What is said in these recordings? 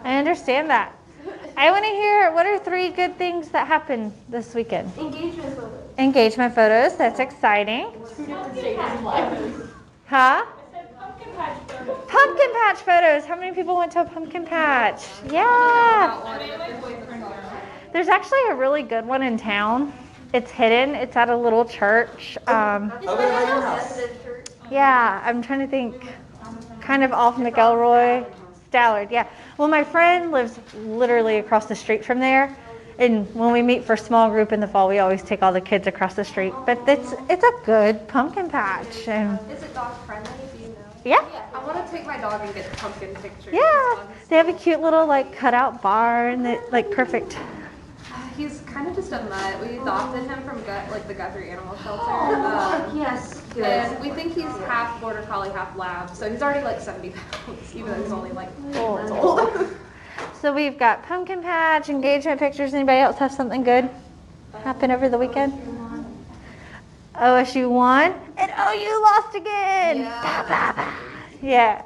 I understand that. I want to hear, what are 3 good things that happened this weekend? Engagement photos. Engagement photos. That's exciting. Huh? Pumpkin patch photos. How many people went to a pumpkin patch? Yeah. There's actually a really good one in town. It's hidden. It's at a little church. Yeah, I'm trying to think. Kind of off McElroy. Stallard, yeah. Well, my friend lives literally across the street from there. And when we meet for small group in the fall, we always take all the kids across the street. But it's a good pumpkin patch. And is it dog friendly? Do you know? Yeah. I want to take my dog and get pumpkin pictures. Yeah. They have a cute little like cutout barn that like perfect. He's kind of just a mutt. We adopted him from the Guthrie Animal Shelter. Yes. Good. And we think he's half border collie, half lab. So he's already like 70 pounds, even though he's only like 4 months old. So we've got pumpkin patch, engagement pictures. Anybody else have something good happen over the weekend? OSU won, and OU lost again. Yeah.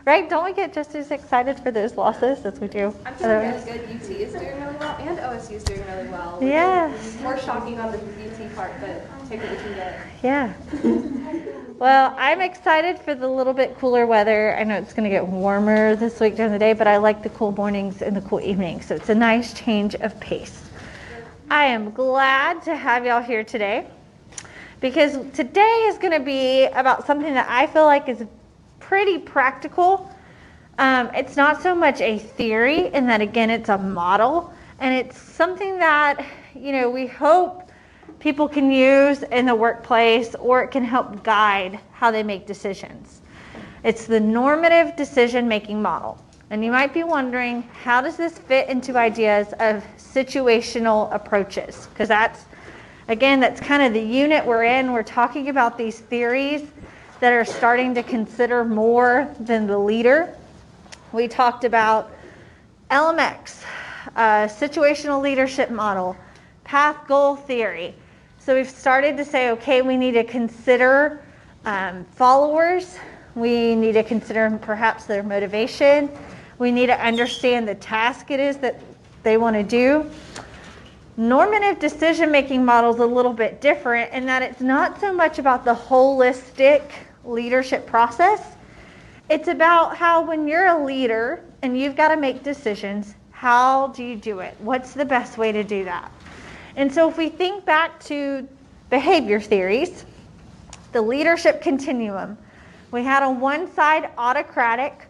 Right? Don't we get just as excited for those losses as we do? I'm feeling really good. UT is doing really well, and OSU is doing really well. Yes. More shocking on the UT part, but take what we can get. Yeah. Well, I'm excited for the little bit cooler weather. I know it's going to get warmer this week during the day, but I like the cool mornings and the cool evenings. So it's a nice change of pace. I am glad to have y'all here today because today is going to be about something that I feel like is pretty practical. It's not so much a theory in that, again, it's a model, and it's something that, we hope people can use in the workplace, or it can help guide how they make decisions. It's the normative decision-making model. And you might be wondering, how does this fit into ideas of situational approaches? Because that's kind of the unit we're in. We're talking about these theories that are starting to consider more than the leader. We talked about LMX, situational leadership model, path goal theory. So we've started to say, okay, we need to consider followers. We need to consider perhaps their motivation. We need to understand the task it is that they want to do. Normative decision-making model is a little bit different in that it's not so much about the holistic leadership process. It's about how when you're a leader and you've got to make decisions, how do you do it? What's the best way to do that? And so if we think back to behavior theories, the leadership continuum, we had on one side autocratic,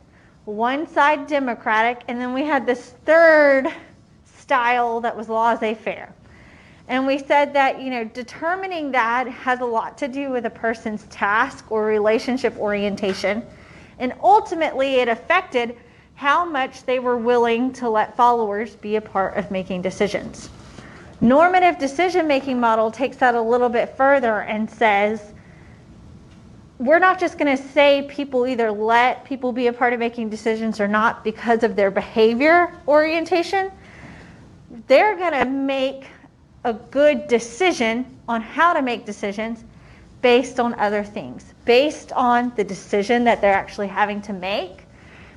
one side democratic, and then we had this third style that was laissez-faire. And we said that, determining that has a lot to do with a person's task or relationship orientation. And ultimately, it affected how much they were willing to let followers be a part of making decisions. Normative decision-making model takes that a little bit further and says, we're not just going to say people either let people be a part of making decisions or not because of their behavior orientation. They're going to make a good decision on how to make decisions based on other things, based on the decision that they're actually having to make,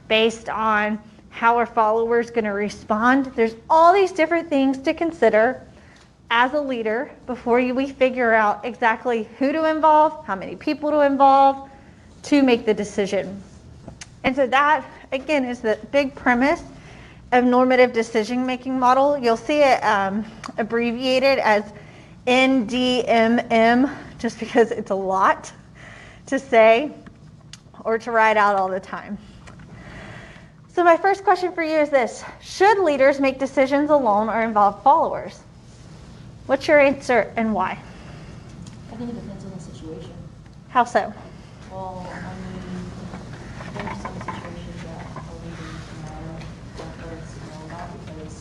based on how our followers going to respond. There's all these different things to consider as a leader before we figure out exactly who to involve, how many people to involve to make the decision. And so that, again, is the big premise of normative decision-making model. You'll see it abbreviated as NDMM, just because it's a lot to say or to write out all the time. So my first question for you is this: should leaders make decisions alone or involve followers? What's your answer and why? I think it depends on the situation. How so? Well, there's some situations that a leader don't let us know about because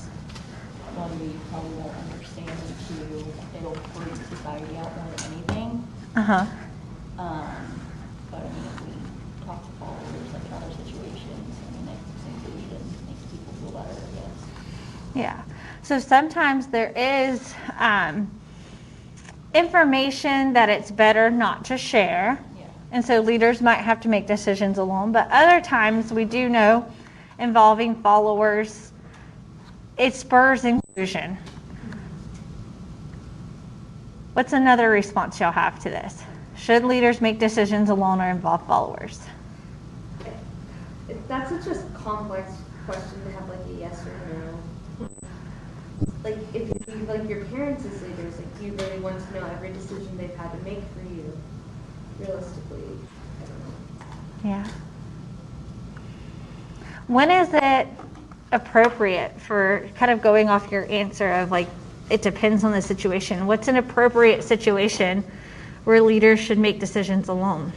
one, we probably won't understand, and two, it'll freak society out more than anything. But if we talk to followers, like in other situations, it makes people feel better, I guess. Yeah. So sometimes there is information that it's better not to share. Yeah. And so leaders might have to make decisions alone, but other times we do know involving followers, it spurs inclusion. What's another response y'all have to this? Should leaders make decisions alone or involve followers? That's such a complex question to have like a yes or no. Like if you like your parents as leaders, like do you really want to know every decision they've had to make for you? Realistically, I don't know. Yeah. When is it appropriate for kind of going off your answer of like, it depends on the situation. What's an appropriate situation where leaders should make decisions alone?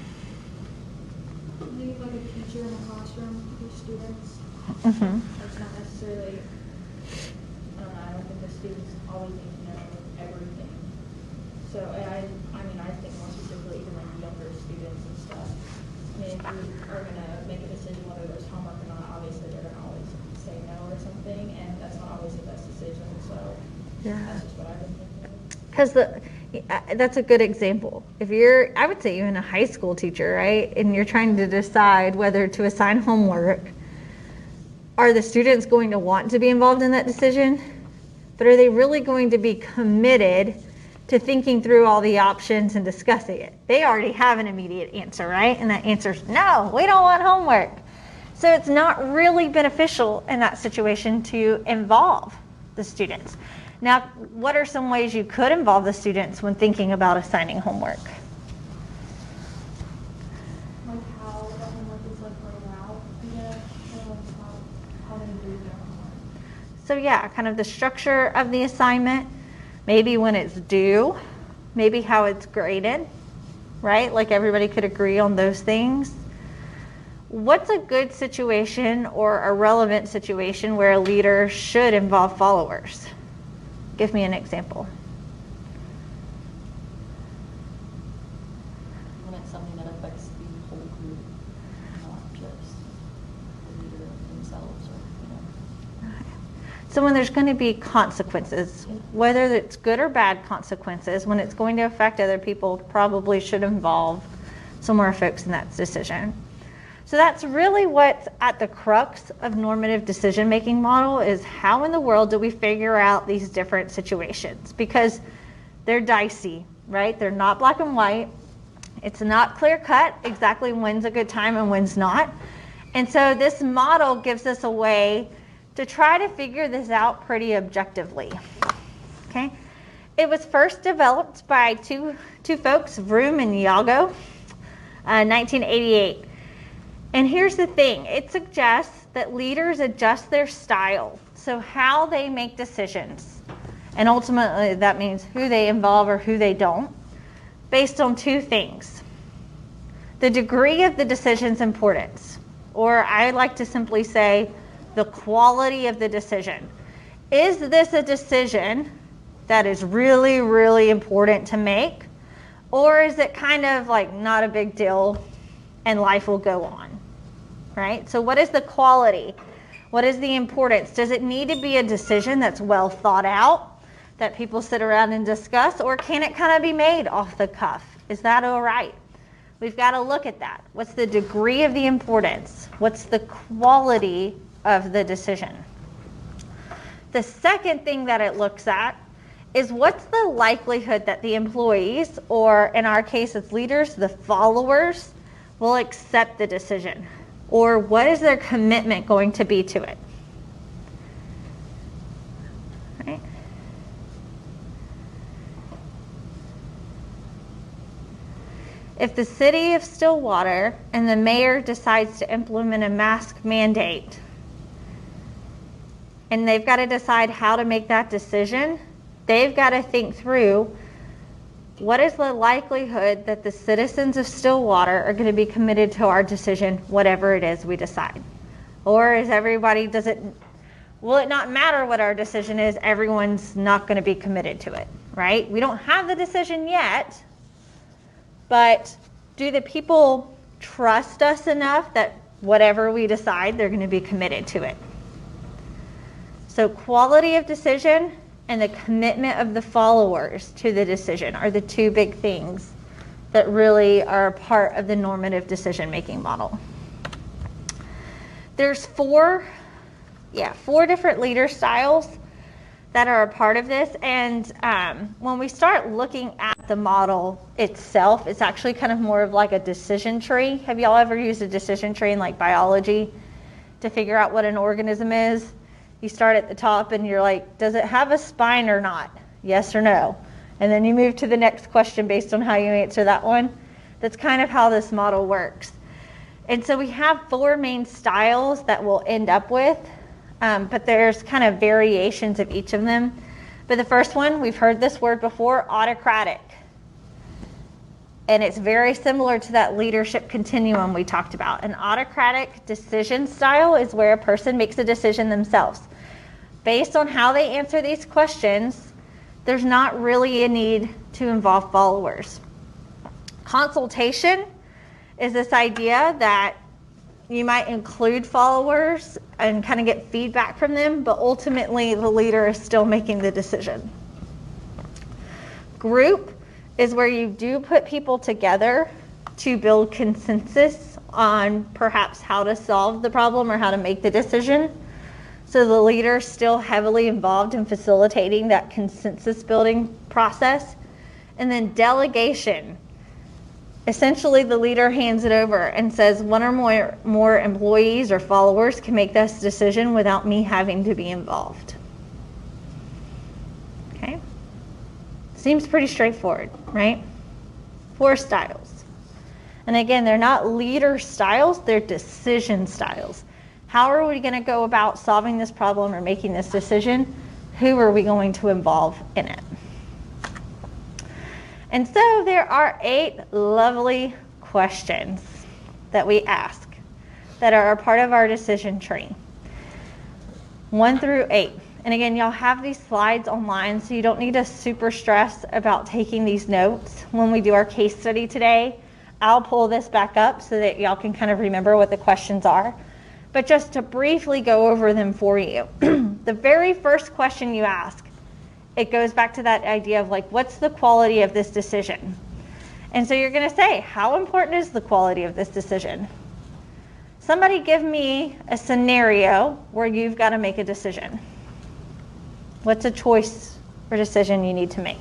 Maybe like a teacher in a classroom with your students. Mm-hmm. It's not necessarily, I don't think the students always need to know everything. So I mean, I think more specifically even like younger students and stuff. I mean, if you are gonna make a decision whether there's homework or not, obviously they're gonna always say no or something, and that's not always the best decision, so that's just what I've been thinking. Because that's a good example. If you're, I would say even a high school teacher, right? And you're trying to decide whether to assign homework, are the students going to want to be involved in that decision? But are they really going to be committed to thinking through all the options and discussing it? They already have an immediate answer, right? And that answer is no, we don't want homework. So it's not really beneficial in that situation to involve the students. Now, what are some ways you could involve the students when thinking about assigning homework? Like how the homework is like laid out, I guess, or like how they do their homework. So yeah, kind of the structure of the assignment, maybe when it's due, maybe how it's graded, right? Like everybody could agree on those things. What's a good situation or a relevant situation where a leader should involve followers? Give me an example. When it's something that affects the whole group, not just the leader themselves or, So when there's going to be consequences, whether it's good or bad consequences, when it's going to affect other people, probably should involve some more folks in that decision. So that's really what's at the crux of normative decision-making model is how in the world do we figure out these different situations? Because they're dicey, right? They're not black and white. It's not clear-cut exactly when's a good time and when's not. And so this model gives us a way to try to figure this out pretty objectively, okay? It was first developed by two folks, Vroom and Yago, 1988. And here's the thing, it suggests that leaders adjust their style, so how they make decisions, and ultimately that means who they involve or who they don't, based on two things. The degree of the decision's importance, or I like to simply say the quality of the decision. Is this a decision that is really, really important to make, or is it kind of like not a big deal and life will go on? Right? So what is the quality? What is the importance? Does it need to be a decision that's well thought out, that people sit around and discuss, or can it kind of be made off the cuff? Is that all right? We've got to look at that. What's the degree of the importance? What's the quality of the decision? The second thing that it looks at is what's the likelihood that the employees, or in our case as leaders, the followers, will accept the decision? Or what is their commitment going to be to it? Right? If the city of Stillwater and the mayor decides to implement a mask mandate, and they've got to decide how to make that decision, they've got to think through what is the likelihood that the citizens of Stillwater are going to be committed to our decision, whatever it is we decide? Or is everybody, will it not matter what our decision is, everyone's not going to be committed to it, right? We don't have the decision yet, but do the people trust us enough that whatever we decide, they're going to be committed to it? So quality of decision and the commitment of the followers to the decision are the two big things that really are a part of the normative decision-making model. There's four different leader styles that are a part of this. And when we start looking at the model itself, it's actually kind of more of like a decision tree. Have y'all ever used a decision tree in like biology to figure out what an organism is? You start at the top and you're like, does it have a spine or not? Yes or no? And then you move to the next question based on how you answer that one. That's kind of how this model works. And so we have four main styles that we'll end up with, but there's kind of variations of each of them. But the first one, we've heard this word before, autocratic. And it's very similar to that leadership continuum we talked about. An autocratic decision style is where a person makes a decision themselves. Based on how they answer these questions, there's not really a need to involve followers. Consultation is this idea that you might include followers and kind of get feedback from them, but ultimately the leader is still making the decision. Group is where you do put people together to build consensus on perhaps how to solve the problem or how to make the decision. So the leader is still heavily involved in facilitating that consensus building process. And then delegation. Essentially, the leader hands it over and says one or more employees or followers can make this decision without me having to be involved. Okay? Seems pretty straightforward, right? 4 styles. And again, they're not leader styles, they're decision styles. How are we going to go about solving this problem or making this decision? Who are we going to involve in it? And so there are 8 lovely questions that we ask that are a part of our decision tree. 1 through 8. And again, y'all have these slides online, so you don't need to super stress about taking these notes. When we do our case study today, I'll pull this back up so that y'all can kind of remember what the questions are. But just to briefly go over them for you. The very first question you ask, it goes back to that idea of like, what's the quality of this decision? And so you're going to say, how important is the quality of this decision? Somebody give me a scenario where you've got to make a decision. What's a choice or decision you need to make?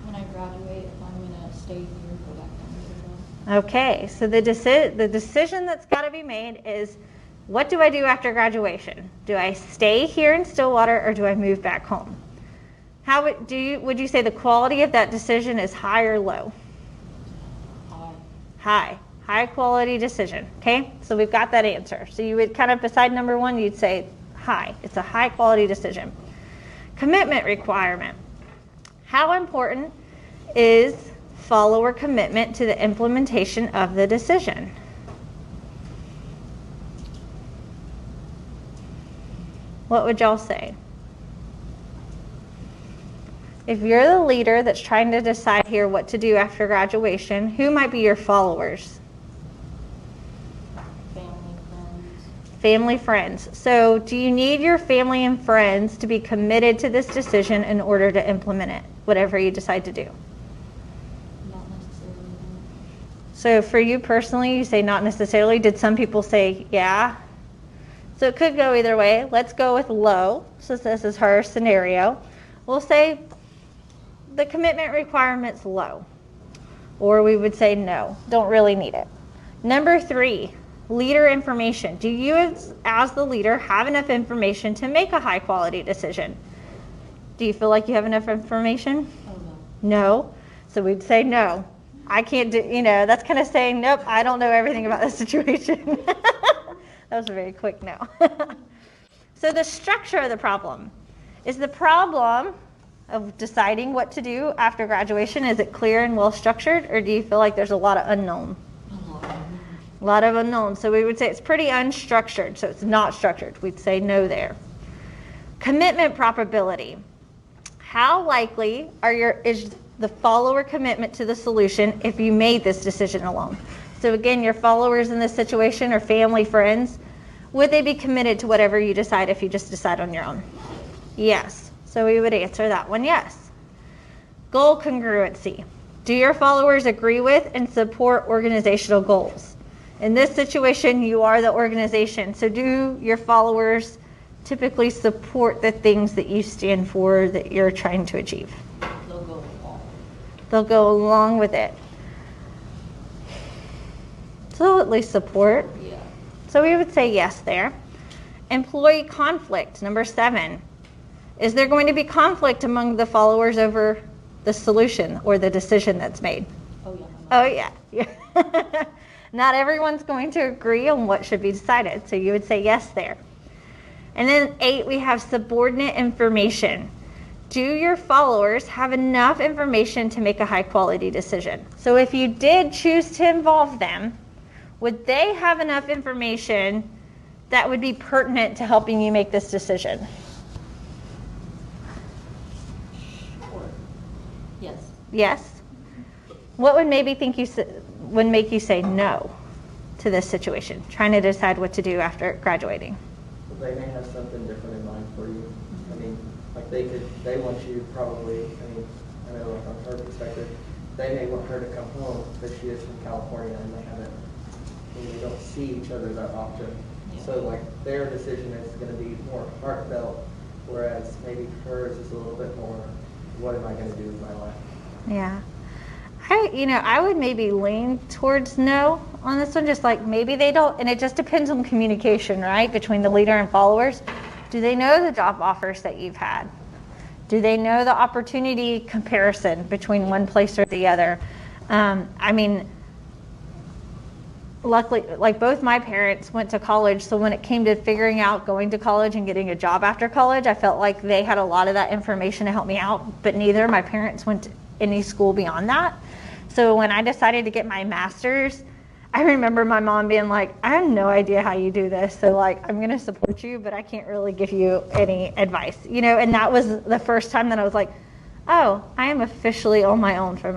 When I graduate, if I'm going to stay here or go back down to the Okay, so the decision that's got to be made is, what do I do after graduation? Do I stay here in Stillwater or do I move back home? How would you say the quality of that decision is high or low? High. High quality decision. Okay, so we've got that answer. So you would kind of beside number 1, you'd say high. It's a high quality decision. Commitment requirement. How important is follower commitment to the implementation of the decision? What would y'all say? If you're the leader that's trying to decide here what to do after graduation, who might be your followers? Family, friends. Family, friends. So do you need your family and friends to be committed to this decision in order to implement it, whatever you decide to do? Not necessarily. So for you personally, you say not necessarily. Did some people say yeah? So it could go either way. Let's go with low, since this is her scenario. We'll say the commitment requirement's low. Or we would say no, don't really need it. Number 3, leader information. Do you as the leader have enough information to make a high quality decision? Do you feel like you have enough information? Oh, no. No. So we'd say no. I can't do, that's kind of saying, nope, I don't know everything about this situation. That was very quick no. So the structure of the problem. Is the problem of deciding what to do after graduation, is it clear and well structured, or do you feel like there's a lot of unknown? A lot of unknown. So we would say it's pretty unstructured, so it's not structured. We'd say no there. Commitment probability. How likely is the follower commitment to the solution if you made this decision alone? So again, your followers in this situation are family, friends. Would they be committed to whatever you decide if you just decide on your own? Yes. So we would answer that one yes. Goal congruency. Do your followers agree with and support organizational goals? In this situation, you are the organization. So do your followers typically support the things that you stand for, that you're trying to achieve? They'll go along. They'll go along with it. So at least support. Yeah. So we would say yes there. Employee conflict, number 7. Is there going to be conflict among the followers over the solution or the decision that's made? Oh yeah. Oh yeah. Not everyone's going to agree on what should be decided. So you would say yes there. And then 8, we have subordinate information. Do your followers have enough information to make a high quality decision? So if you did choose to involve them, would they have enough information that would be pertinent to helping you make this decision? Sure. Yes. Yes? What would maybe would make you say no to this situation, trying to decide what to do after graduating? They may have something different in mind for you. I mean, like they want you probably, I know like on her perspective, they may want her to come home because she is from California and they don't see each other that often. Yeah. So like their decision is going to be more heartfelt, whereas maybe hers is a little bit more, what am I going to do with my life? Yeah. I would maybe lean towards no on this one, just like maybe they don't, and it just depends on communication, right, between the leader and followers. Do they know the job offers that you've had? Do they know the opportunity comparison between one place or the other? Luckily, like both my parents went to college, so when it came to figuring out going to college and getting a job after college, I felt like they had a lot of that information to help me out, but neither of my parents went to any school beyond that. So when I decided to get my master's, I remember my mom being like, I have no idea how you do this, so like I'm gonna support you, but I can't really give you any advice, and that was the first time that I was like, oh, I am officially on my own for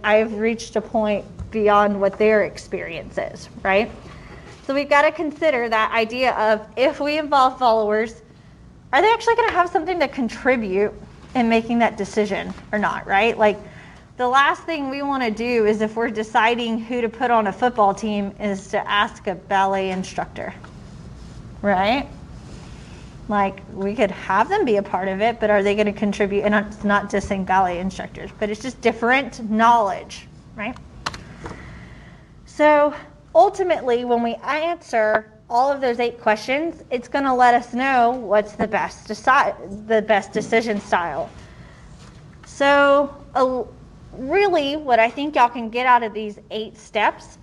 I've reached a point beyond what their experience is, right? So we've got to consider that idea of, if we involve followers, are they actually going to have something to contribute in making that decision or not, right? Like the last thing we want to do is, if we're deciding who to put on a football team, is to ask a ballet instructor, right? Like, we could have them be a part of it, but are they going to contribute? And it's not just saying ballet instructors, but it's just different knowledge, right? So ultimately, when we answer all of those 8 questions, it's going to let us know what's the best decision style. So really, what I think y'all can get out of these 8 steps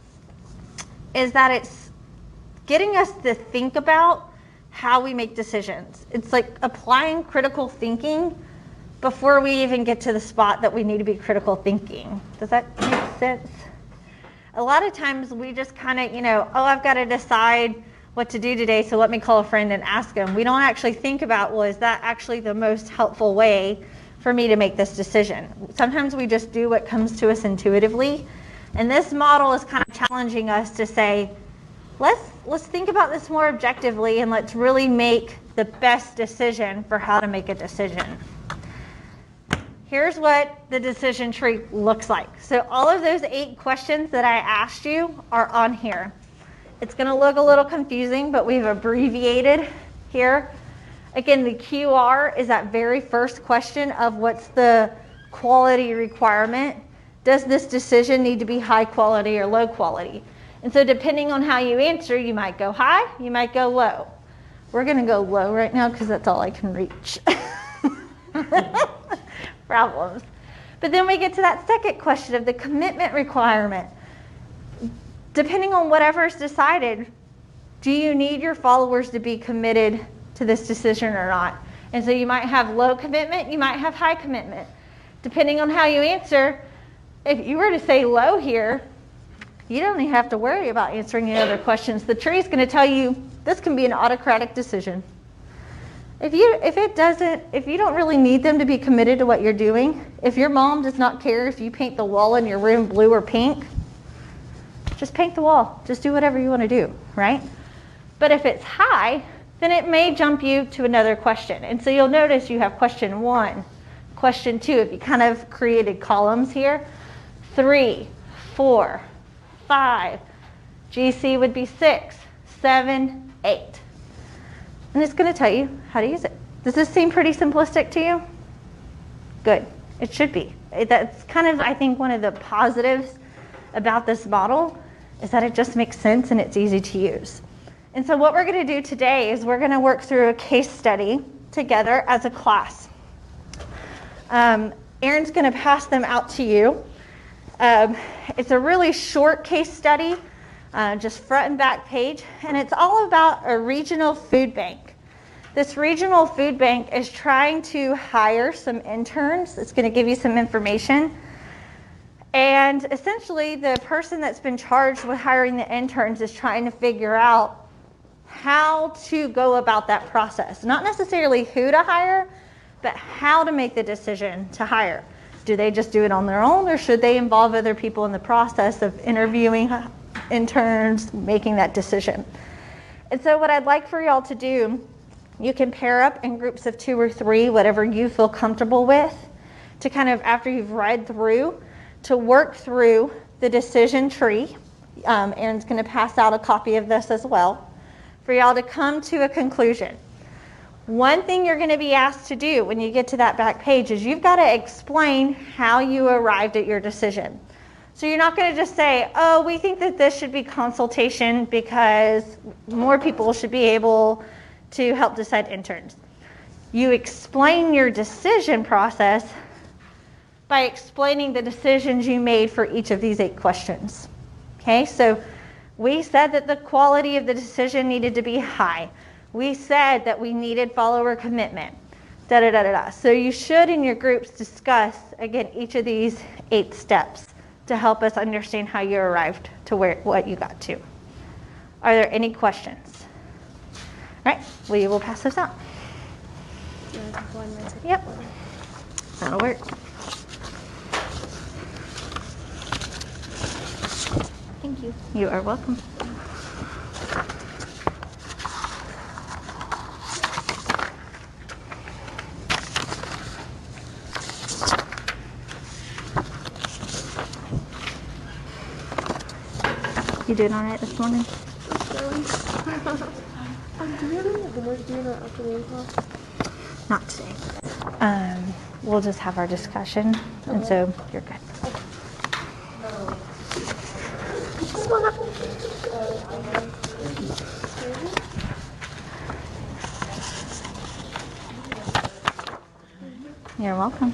is that it's getting us to think about how we make decisions. It's like applying critical thinking before we even get to the spot that we need to be critical thinking. Does that make sense? A lot of times we just kind of, I've got to decide what to do today, so let me call a friend and ask them. We don't actually think about, well, is that actually the most helpful way for me to make this decision? Sometimes we just do what comes to us intuitively. And this model is kind of challenging us to say, let's think about this more objectively, and let's really make the best decision for how to make a decision. Here's what the decision tree looks like. So all of those 8 questions that I asked you are on here. It's going to look a little confusing, but we've abbreviated here. Again, the QR is that very first question of what's the quality requirement. Does this decision need to be high quality or low quality? And so depending on how you answer, you might go high, you might go low. We're going to go low right now because that's all I can reach. Problems. But then we get to that second question of the commitment requirement. Depending on whatever's decided, do you need your followers to be committed to this decision or not? And so you might have low commitment, you might have high commitment. Depending on how you answer, if you were to say low here, you don't even have to worry about answering any other questions. The tree is going to tell you this can be an autocratic decision. If you don't really need them to be committed to what you're doing, if your mom does not care if you paint the wall in your room blue or pink, just paint the wall. Just do whatever you want to do, right? But if it's high, then it may jump you to another question. And so you'll notice you have question 1, question 2, if you kind of created columns here, 3, 4, 5, GC would be 6, 7, 8. And it's going to tell you how to use it. Does this seem pretty simplistic to you? Good. It should be. That's kind of, I think, one of the positives about this model is that it just makes sense and it's easy to use. And so what we're going to do today is we're going to work through a case study together as a class. Erin's going to pass them out to you. It's a really short case study, just front and back page, and it's all about a regional food bank. This regional food bank is trying to hire some interns. It's going to give you some information. And essentially, the person that's been charged with hiring the interns is trying to figure out how to go about that process. Not necessarily who to hire, but how to make the decision to hire. Do they just do it on their own, or should they involve other people in the process of interviewing interns, making that decision? And so what I'd like for y'all to do, you can pair up in groups of 2 or 3, whatever you feel comfortable with, to kind of, after you've read through, to work through the decision tree. Erin's going to pass out a copy of this as well, for y'all to come to a conclusion. One thing you're going to be asked to do when you get to that back page is you've got to explain how you arrived at your decision. So you're not going to just say, oh, we think that this should be consultation because more people should be able to help decide interns. You explain your decision process by explaining the decisions you made for each of these 8 questions. Okay, so we said that the quality of the decision needed to be high. We said that we needed follower commitment. Da da da da da. So you should, in your groups, discuss again each of these 8 steps to help us understand how you arrived to what you got to. Are there any questions? All right, we will pass those out. Yep, that'll work. Thank you. You are welcome. You doing all right this morning? Do you have any homework due in our afternoon class? Not today. We'll just have our discussion, and so you're good. You're welcome.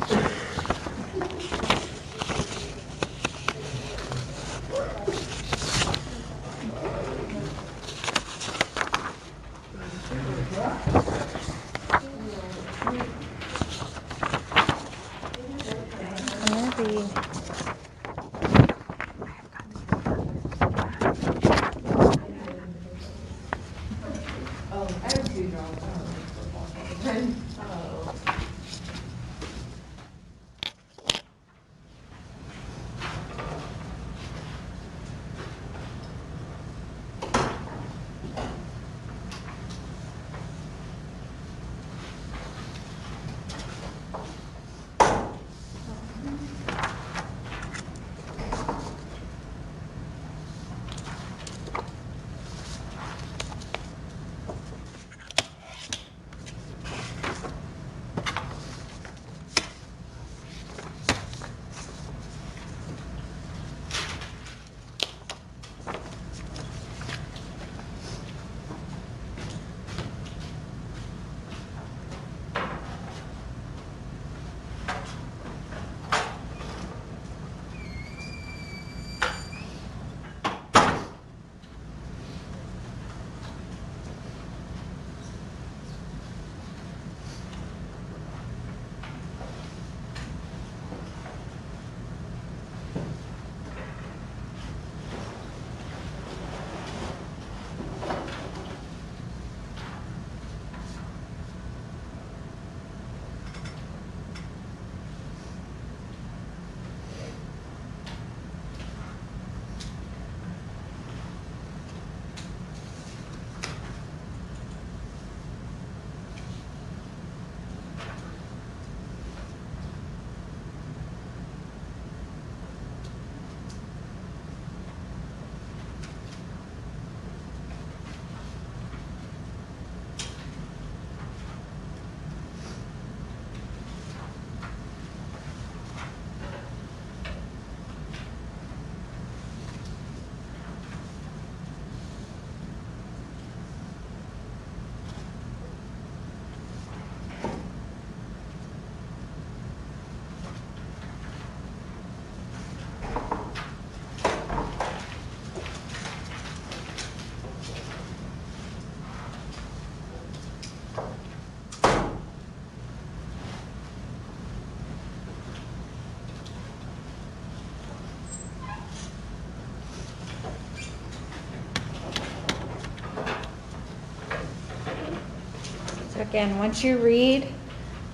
Again, once you read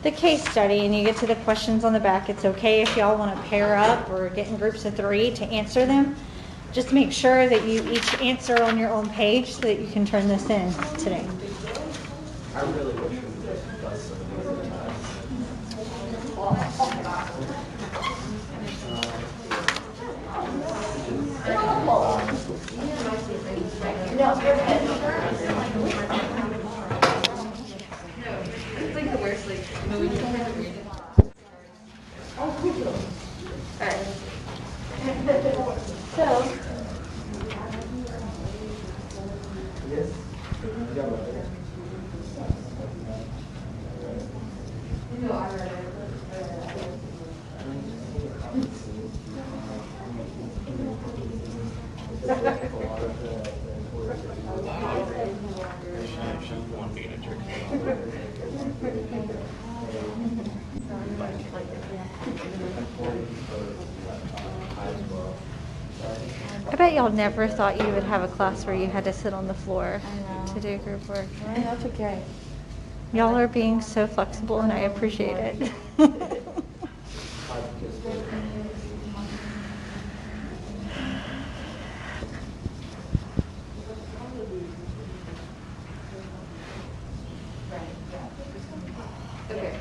the case study and you get to the questions on the back, it's okay if y'all want to pair up or get in groups of 3 to answer them. Just make sure that you each answer on your own page so that you can turn this in today. I really wish we could just bust some of these It's like the worst, like, when you try to read it. Alright. So. Yes. You got one there. No, I read it. I bet y'all never thought you would have a class where you had to sit on the floor to do group work. That's okay. Y'all are being so flexible and I appreciate it. Okay.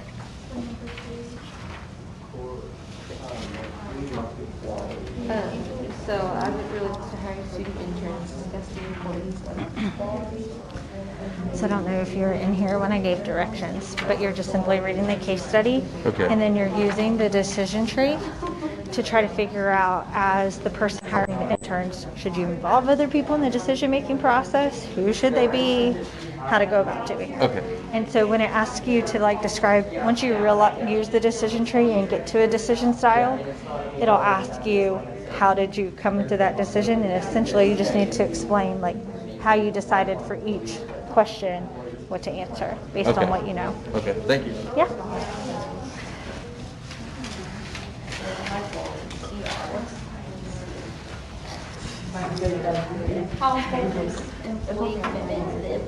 So I would really like to hire student interns, discuss the importance of. So I don't know if you were in here when I gave directions, but you're just simply reading the case study. Okay. And then you're using the decision tree to try to figure out, as the person hiring the interns, should you involve other people in the decision-making process? Who should they be? How to go about doing it. Okay. And so when it asks you to like describe, once you use the decision tree and get to a decision style, it'll ask you, how did you come to that decision? And essentially you just need to explain like how you decided for each question what to answer based Okay. on what you know. Okay, thank you. Yeah. How important is employee commitment to the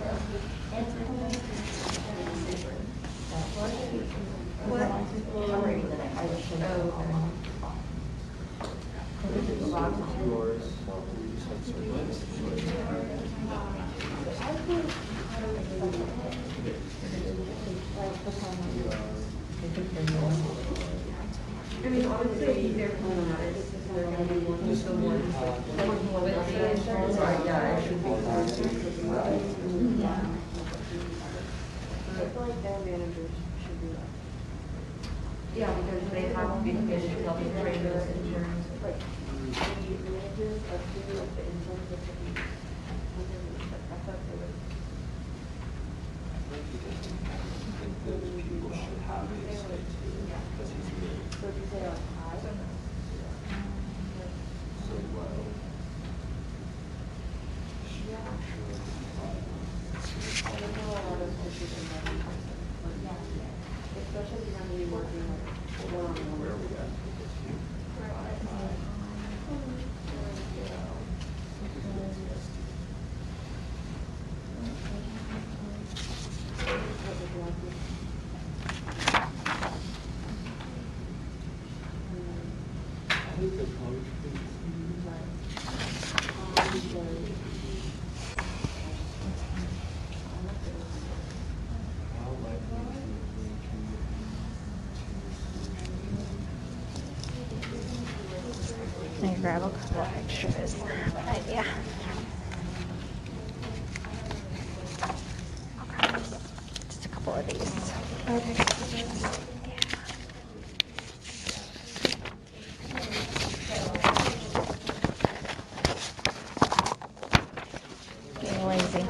I'm reading the next question. I mean, honestly, they're pulling out it because they're going to be one of the ones working with the insurance. Yeah, it should be. I feel like their managers should be like. Yeah, because they have big issues helping train those insurance. Like, the managers of two of the interns that could be. I thought they would. So if you say like high. Especially if you're going to be working like one-on-one. Let me grab a couple extras. Yeah. Okay. Just a couple of these. Okay. Being lazy.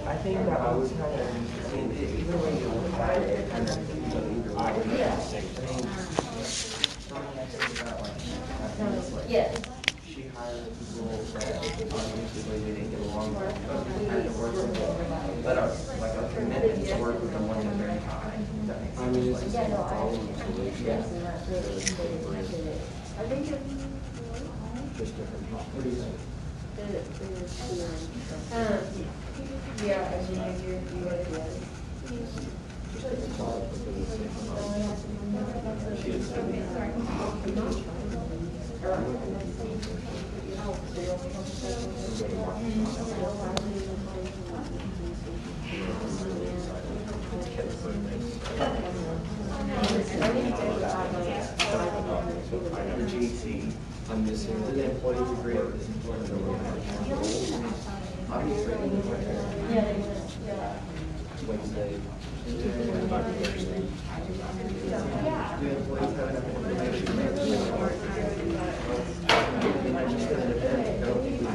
I think that I was kind of, either way you look at it, it kind of, Yes. she hired people that obviously we didn't get along with, but we had to work with them. But our commitment to work with them wasn't very high. Does that make sense? I mean, it's Like, just a problem solution. I think it's, Just different. What do you think? yeah, I mean, I agree with you guys, yes. Just different product because it's the same product. The GC, I'm missing, do the employees agree with this employee? Obviously. Wednesday. Back to Thursday. Do employees have enough information? I just got an event, I don't think we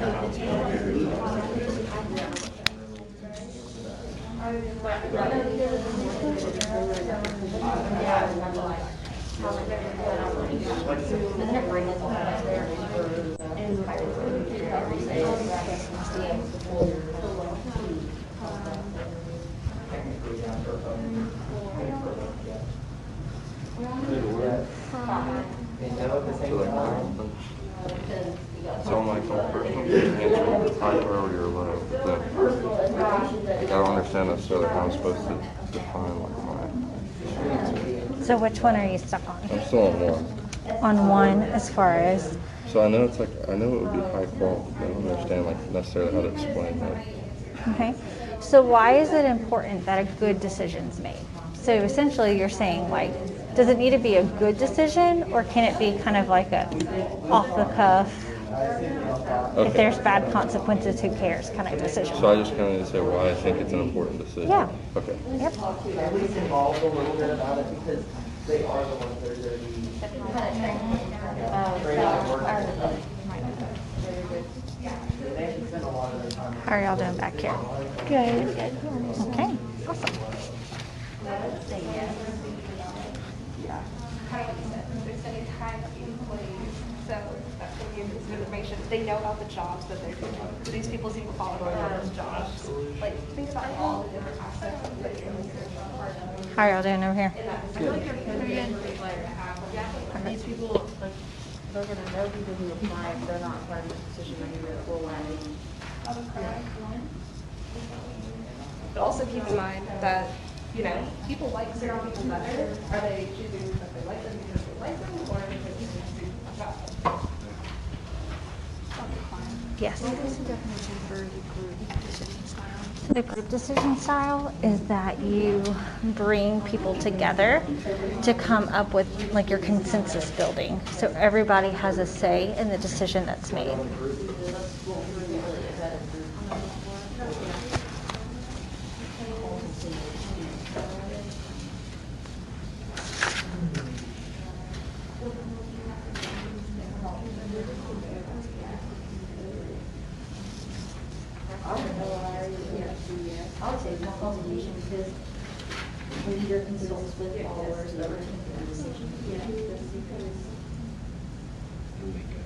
So I'm like, oh, person, high priority or low, then I don't understand necessarily how I'm supposed to define like my. So which one are you stuck on? I'm still on one. On one as far as, So I know it's like, I know it would be high quality, but I don't understand like necessarily how to explain that. okay. So why is it important that a good decision's made? So essentially you're saying like, does it need to be a good decision or can it be kind of like a off the cuff, if there's bad consequences, who cares kind of decision? So I just kind of need to say why I think it's an important decision. Yeah. Okay. Yep. at least involved a little bit about it because they are the ones that are going to be training and working. They actually spend a lot of their time. How are y'all doing back here? Good. Good. Okay. Awesome. Kind of like you said, they're spending time with the employees, so that's going to give them some information. They know about the jobs that they're doing. Do these people seem qualified for those jobs? Like, think about all the different aspects of the training. How are y'all doing over here? These people, like, they're gonna know people who apply if they're not part of the decision making full way. But also keep in mind that, you know, people like certain people better. Are they choosing because they like them because they like them, or because they do a job? Yes. What is the definition for the group decision style? The group decision style is that you bring people together to come up with like your consensus building. So everybody has a say in the decision that's made. I would say it's more consultation because the leader consults with followers that are taking the decision.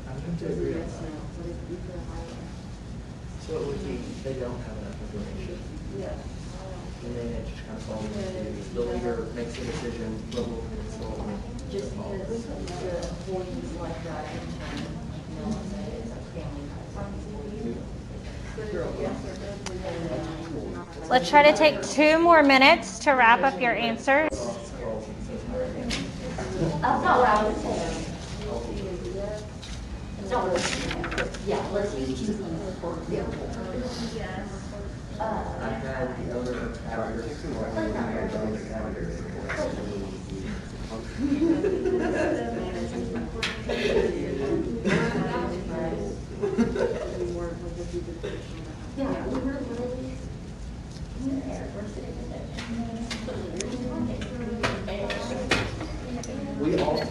I have to agree on that. So it would be, they don't have enough information. Yeah. And then it just kind of falls into the leader makes a decision, level consult. Just because the employees like that intern, no one said it's a family. Let's try to take 2 more minutes to wrap up your answers. That's not what I was saying. That's not what I was saying. Yeah, let's use cheesy for example. I had the other characters, Yeah, we were really.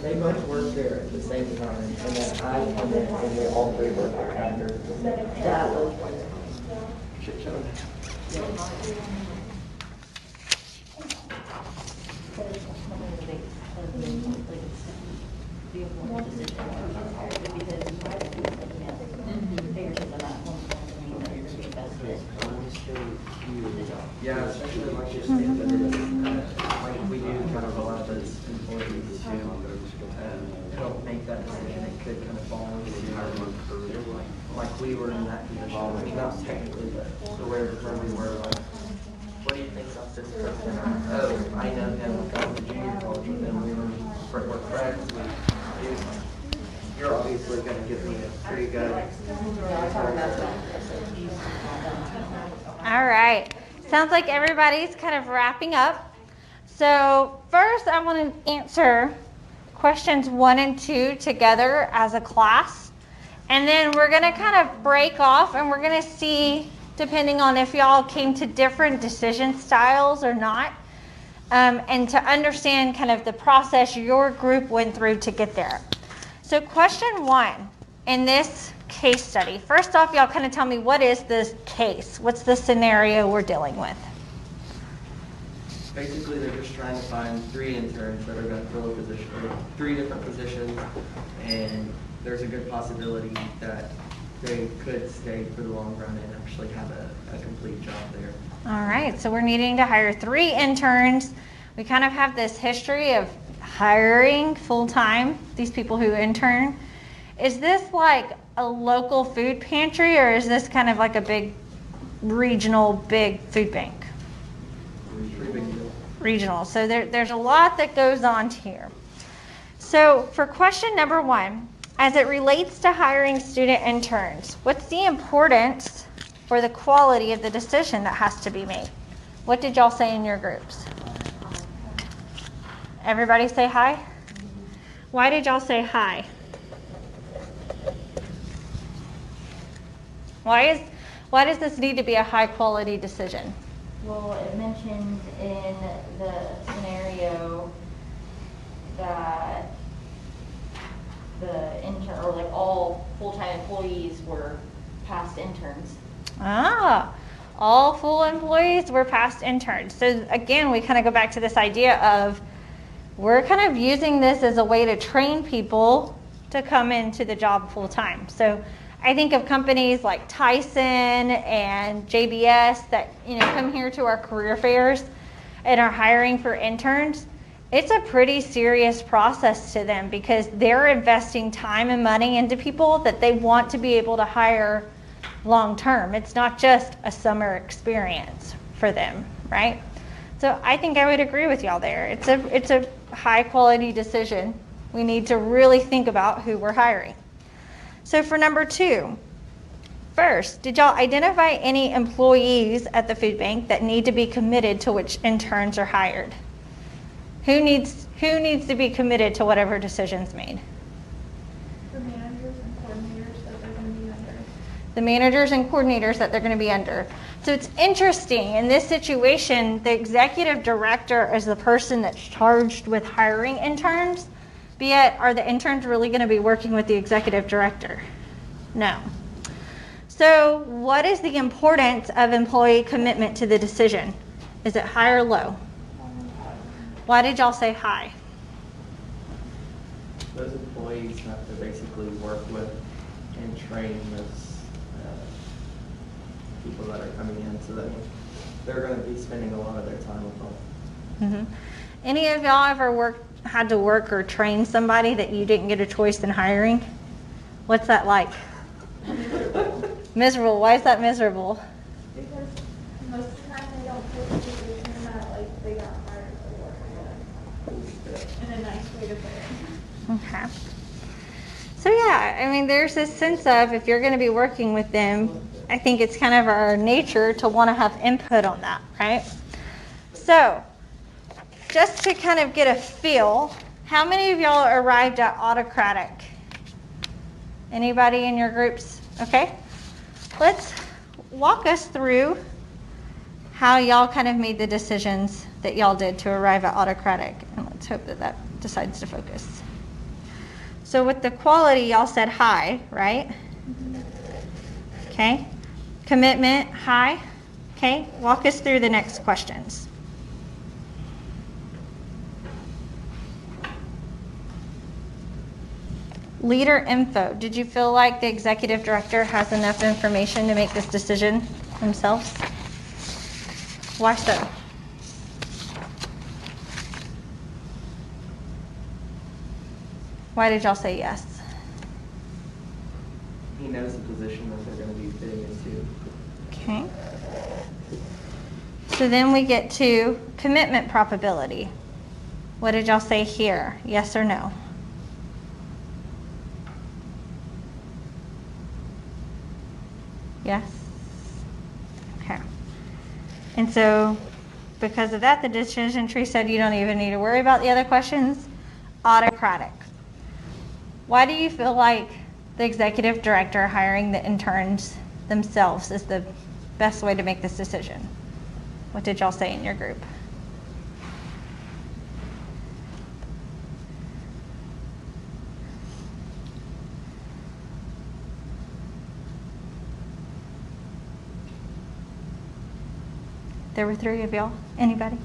they both worked there at the same time, and then I come in and they all 3 worked there after the same time. That was. Shit show. Yeah, especially like you said, like we do kind of allow those employees to help make that decision. It could kind of fall into like we were in that position, not technically, but where we were like, what do you think about this person? Oh, I know him, I went to junior college with him, we're friends, you're obviously gonna give me a pretty good. All right. Sounds like everybody's kind of wrapping up. So first I want to answer questions 1 and 2 together as a class. And then we're going to kind of break off and we're going to see, depending on if y'all came to different decision styles or not, and to understand kind of the process your group went through to get there. So question 1 in this case study. First off, y'all kind of tell me, what is this case? What's the scenario we're dealing with? Basically, they're just trying to find 3 interns that are going to fill a position, or 3 different positions, and there's a good possibility that they could stay for the long run and actually have a complete job there. All right, so we're needing to hire 3 interns. We kind of have this history of hiring full-time these people who intern. Is this like a local food pantry, or is this kind of like a big regional big food bank? Pretty big deal. Regional. So there's a lot that goes on here. So for question number 1, as it relates to hiring student interns, what's the importance for the quality of the decision that has to be made? What did y'all say in your groups? Everybody say hi? Why did y'all say hi? Why does this need to be a high quality decision? Well, it mentioned in the scenario that the intern, or like all full-time employees were past interns. All full employees were past interns. So again, we kind of go back to this idea of we're kind of using this as a way to train people to come into the job full time. So I think of companies like Tyson and JBS that come here to our career fairs and are hiring for interns. It's a pretty serious process to them because they're investing time and money into people that they want to be able to hire long term. It's not just a summer experience for them, right? So I think I would agree with y'all there. It's a high quality decision. We need to really think about who we're hiring. So for number 2, first, did y'all identify any employees at the food bank that need to be committed to which interns are hired? Who needs to be committed to whatever decision's made? The managers and coordinators that they're going to be under. The managers and coordinators that they're going to be under. So it's interesting, in this situation, the executive director is the person that's charged with hiring interns, but yet are the interns really going to be working with the executive director? No. So what is the importance of employee commitment to the decision? Is it high or low? Why did y'all say high? Those employees have to basically work with and train those people that are coming in, so that they're going to be spending a lot of their time with them. Any of y'all ever had to work or train somebody that you didn't get a choice in hiring? What's that like? Miserable. Why is that miserable? Because most of the time they don't put the decision that like they got hired for work in a nice way to put it. Okay. So yeah, I mean, there's this sense of if you're going to be working with them, I think it's kind of our nature to want to have input on that, right? So just to kind of get a feel, how many of y'all arrived at autocratic? Anybody in your groups? Okay. Let's walk us through how y'all kind of made the decisions that y'all did to arrive at autocratic. And let's hope that that decides to focus. So with the quality, y'all said high, right? Okay. Commitment, high. Okay. Walk us through the next questions. Leader info. Did you feel like the executive director has enough information to make this decision themselves? Why so? Why did y'all say yes? He knows the position that they're going to be fitting into. Okay. So then we get to commitment probability. What did y'all say here? Yes or no? Yes? Okay. And so because of that, the decision tree said you don't even need to worry about the other questions. Autocratic. Why do you feel like the executive director hiring the interns themselves is the best way to make this decision? What did y'all say in your group? There were 3 of y'all. Anybody?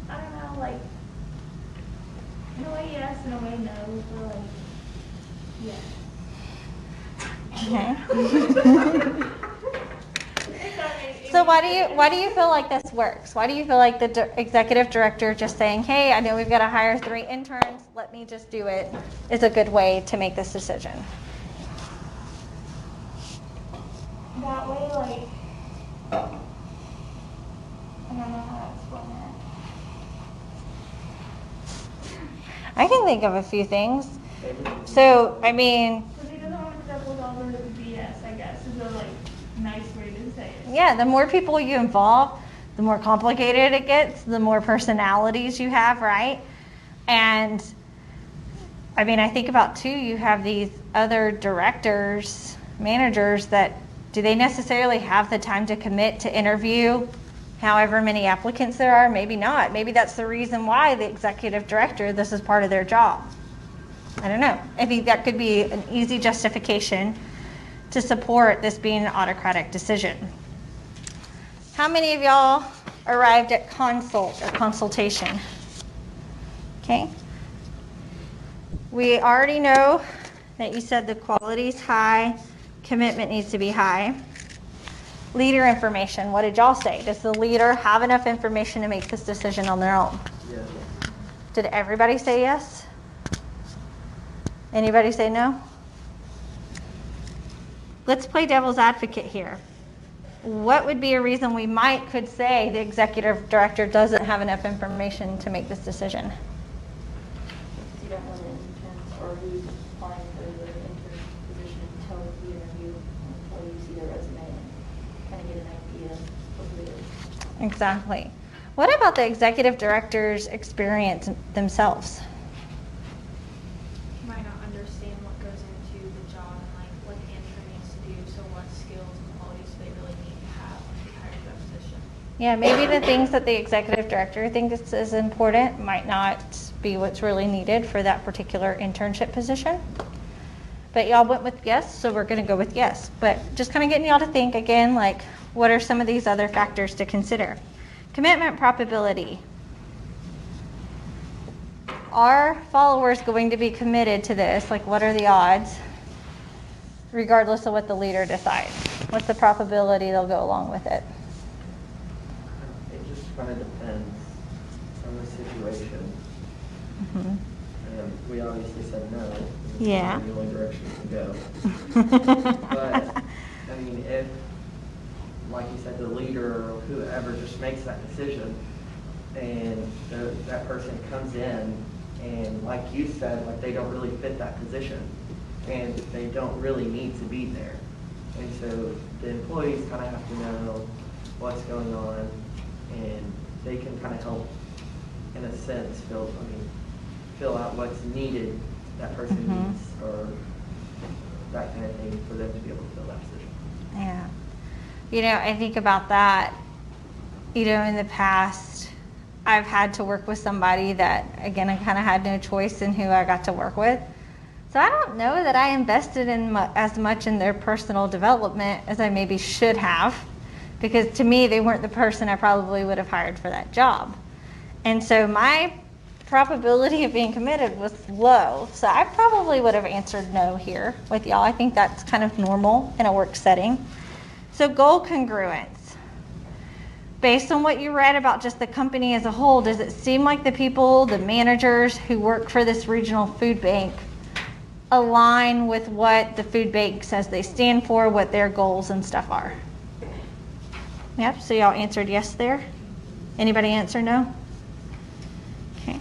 I don't know, like, in a way yes, in a way no, but like, yes. Okay. So why do you feel like this works? Why do you feel like the executive director just saying, hey, I know we've got to hire 3 interns, let me just do it, is a good way to make this decision? That way, like, I don't know how to explain it. I can think of a few things. So, I mean, Because he doesn't want to step with all the BS, I guess, is a, like, nice way to say it. yeah, the more people you involve, the more complicated it gets, the more personalities you have, right? And I mean, I think about too, you have these other directors, managers that, do they necessarily have the time to commit to interview however many applicants there are? Maybe not. Maybe that's the reason why the executive director, this is part of their job. I don't know. I think that could be an easy justification to support this being an autocratic decision. How many of y'all arrived at consult or consultation? Okay. We already know that you said the quality is high, commitment needs to be high. Leader information, what did y'all say? Does the leader have enough information to make this decision on their own? Yes. Did everybody say yes? Anybody say no? Let's play devil's advocate here. What would be a reason we could say the executive director doesn't have enough information to make this decision? You don't want to interns or who's applying for the intern position until you interview, until you see their resume and kind of get an idea of who it is. Exactly. What about the executive director's experience themselves? Might not understand what goes into the job and like what the intern needs to do, so what skills and qualities do they really need to have to be hired for that position? Yeah, maybe the things that the executive director thinks is important might not be what's really needed for that particular internship position. But y'all went with yes, so we're going to go with yes. But just kind of getting y'all to think again, like, what are some of these other factors to consider? Commitment probability. Are followers going to be committed to this? Like, what are the odds, regardless of what the leader decides? What's the probability they'll go along with it? It just kind of depends on the situation. Mm-hmm. We obviously said no. Yeah. That's the only direction to go. But, I mean, if, like you said, the leader or whoever just makes that decision, and that person comes in, and like you said, like they don't really fit that position, and they don't really need to be there. And so the employees kind of have to know what's going on, and they can kind of help, in a sense, fill out what's needed that person Mhm. needs, or that kind of thing, for them to be able to fill that position. Yeah. You know, I think about that, you know, in the past, I've had to work with somebody that, again, I kind of had no choice in who I got to work with. So I don't know that I invested in as much in their personal development as I maybe should have, because to me, they weren't the person I probably would have hired for that job. And so my probability of being committed was low. So I probably would have answered no here with y'all. I think that's kind of normal in a work setting. So goal congruence. Based on what you read about just the company as a whole, does it seem like the people, the managers who work for this regional food bank align with what the food bank says they stand for, what their goals and stuff are? Yep, so y'all answered yes there. Anybody answer no? Okay,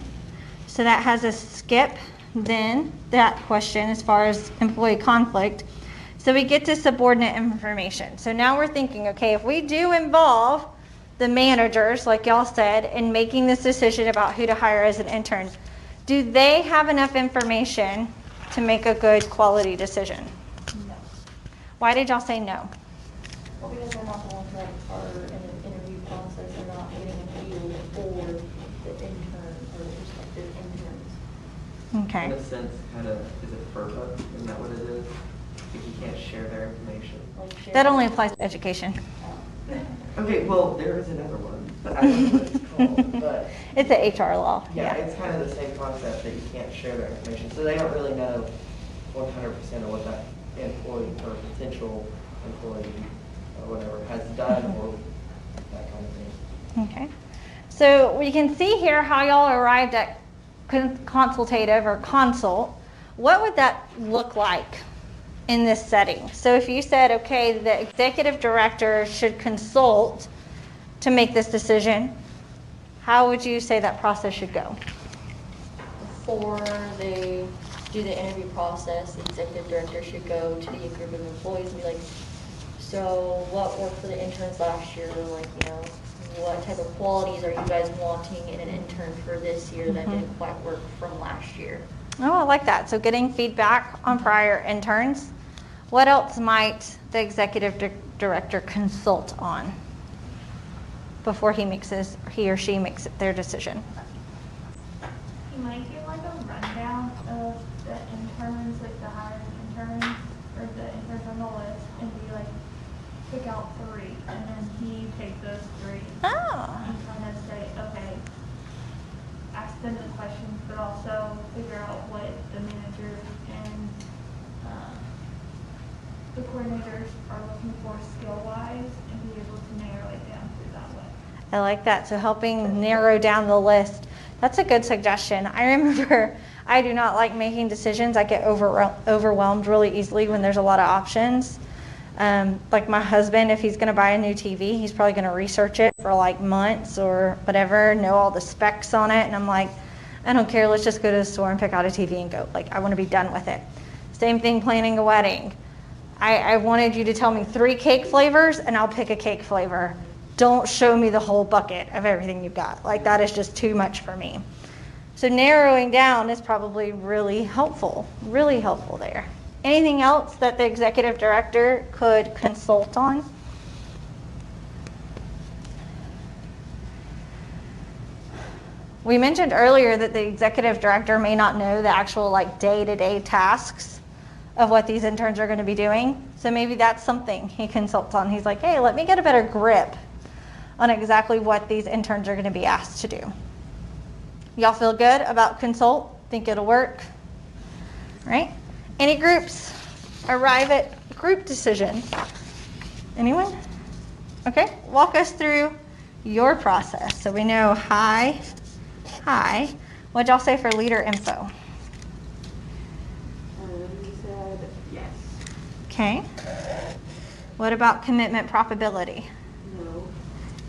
so that has us skip then that question as far as employee conflict. So we get to subordinate information. So now we're thinking, okay, if we do involve the managers, like y'all said, in making this decision about who to hire as an intern, do they have enough information to make a good quality decision? No. Why did y'all say no? Well, because they're not the ones that are in an interview process, they're not getting a feel for the intern or the prospective interns. Okay. In a sense, kind of, is it FERPA? Isn't that what it is? If you can't share their information. Like share- That only applies to education. Okay, well, there is another one, but I don't know what it's called, but. It's an HR law. Yeah, it's kind of the same concept, that you can't share their information, so they don't really know 100% of what that employee or potential employee or whatever has done, or that kind of thing. Okay. So we can see here how y'all arrived at consultative or consult. What would that look like in this setting? So if you said, okay, the executive director should consult to make this decision, how would you say that process should go? Before they do the interview process, the executive director should go to the group of employees and be like, so what worked for the interns last year? Like, you know, what type of qualities are you guys wanting in an intern for this year that didn't quite work from last year? Oh, I like that. So getting feedback on prior interns. What else might the executive director consult on before he or she makes their decision? You might do like a rundown of the interns, like the hired interns, or the interns on the list, and be like, pick out 3, and then he take those 3. Oh. And kind of say, okay, ask them the questions, but also figure out what the managers and the coordinators are looking for skill-wise, and be able to narrow it down through that way. I like that. So helping narrow down the list. That's a good suggestion. I remember I do not like making decisions. I get overwhelmed really easily when there's a lot of options. Like my husband, if he's going to buy a new TV, he's probably going to research it for like months or whatever, know all the specs on it. And I'm like, I don't care. Let's just go to the store and pick out a TV and go. Like, I want to be done with it. Same thing planning a wedding. I wanted you to tell me 3 cake flavors and I'll pick a cake flavor. Don't show me the whole bucket of everything you've got. Like, that is just too much for me. So narrowing down is probably really helpful there. Anything else that the executive director could consult on? We mentioned earlier that the executive director may not know the actual like day-to-day tasks of what these interns are going to be doing. So maybe that's something he consults on. He's like, hey, let me get a better grip on exactly what these interns are going to be asked to do. Y'all feel good about consult? Think it'll work? Right? Any groups arrive at group decision? Anyone? Okay, walk us through your process. So we know hi. What'd y'all say for leader info? We said yes. Okay. What about commitment probability? No.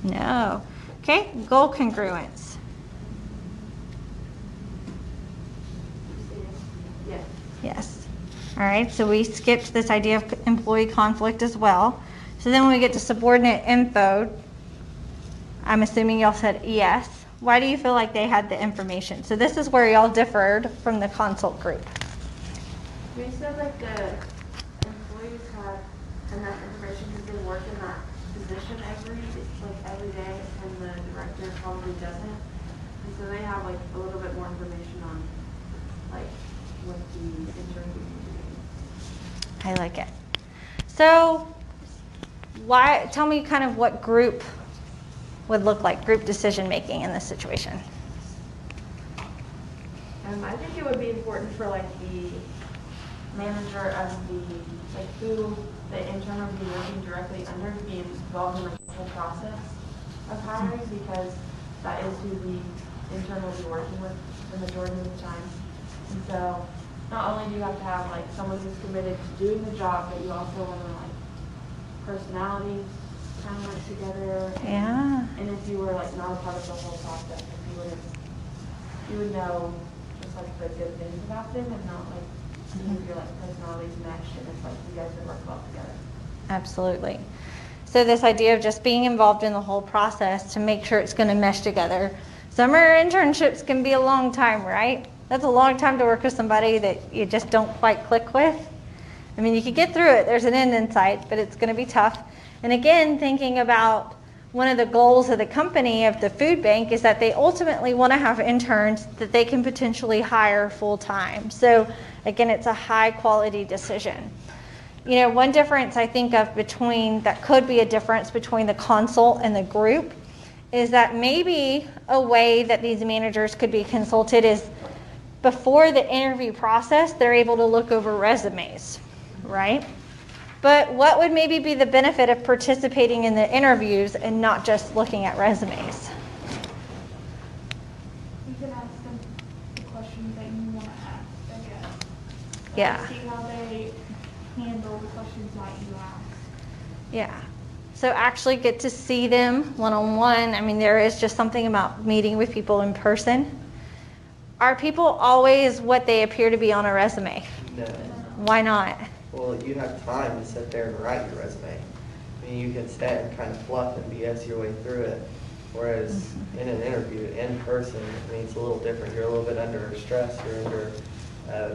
No. Okay, goal congruence. Yes. Yes. All right, so we skipped this idea of employee conflict as well. So then when we get to subordinate info, I'm assuming y'all said yes. Why do you feel like they had the information? So this is where y'all differed from the consult group. We said like the employees have enough information because they work in that position every day, and the director probably doesn't. And so they have like a little bit more information on like what the intern would be doing. I like it. So tell me kind of what group would look like, group decision making in this situation. I think it would be important for like the manager of who the intern would be working directly under to be involved in the whole process of hiring, because that is who the intern will be working with the majority of the time. And so not only do you have to have like someone who's committed to doing the job, but you also want to like personalities kind of work together. Yeah. And if you were like not a part of the whole process, you would know just like the good things about them, and not like see if your like personalities mesh, and it's like you guys would work well together. Absolutely. So this idea of just being involved in the whole process to make sure it's going to mesh together. Summer internships can be a long time, right? That's a long time to work with somebody that you just don't quite click with. I mean, you can get through it. There's an end in sight, but it's going to be tough. And again, thinking about one of the goals of the company, of the food bank, is that they ultimately want to have interns that they can potentially hire full time. So again, it's a high quality decision. You know, one difference I think of that could be a difference between the consult and the group is that maybe a way that these managers could be consulted is before the interview process, they're able to look over resumes, right? But what would maybe be the benefit of participating in the interviews and not just looking at resumes? You can ask them the questions that you want to ask, I guess. Yeah. See how they handle the questions that you ask. Yeah. So actually get to see them one-on-one. I mean, there is just something about meeting with people in person. Are people always what they appear to be on a resume? No. Why not? Well, you have time to sit there and write your resume. I mean, you can sit and kind of fluff and BS your way through it. Whereas in an interview, in person, I mean, it's a little different. You're a little bit under stress. You're under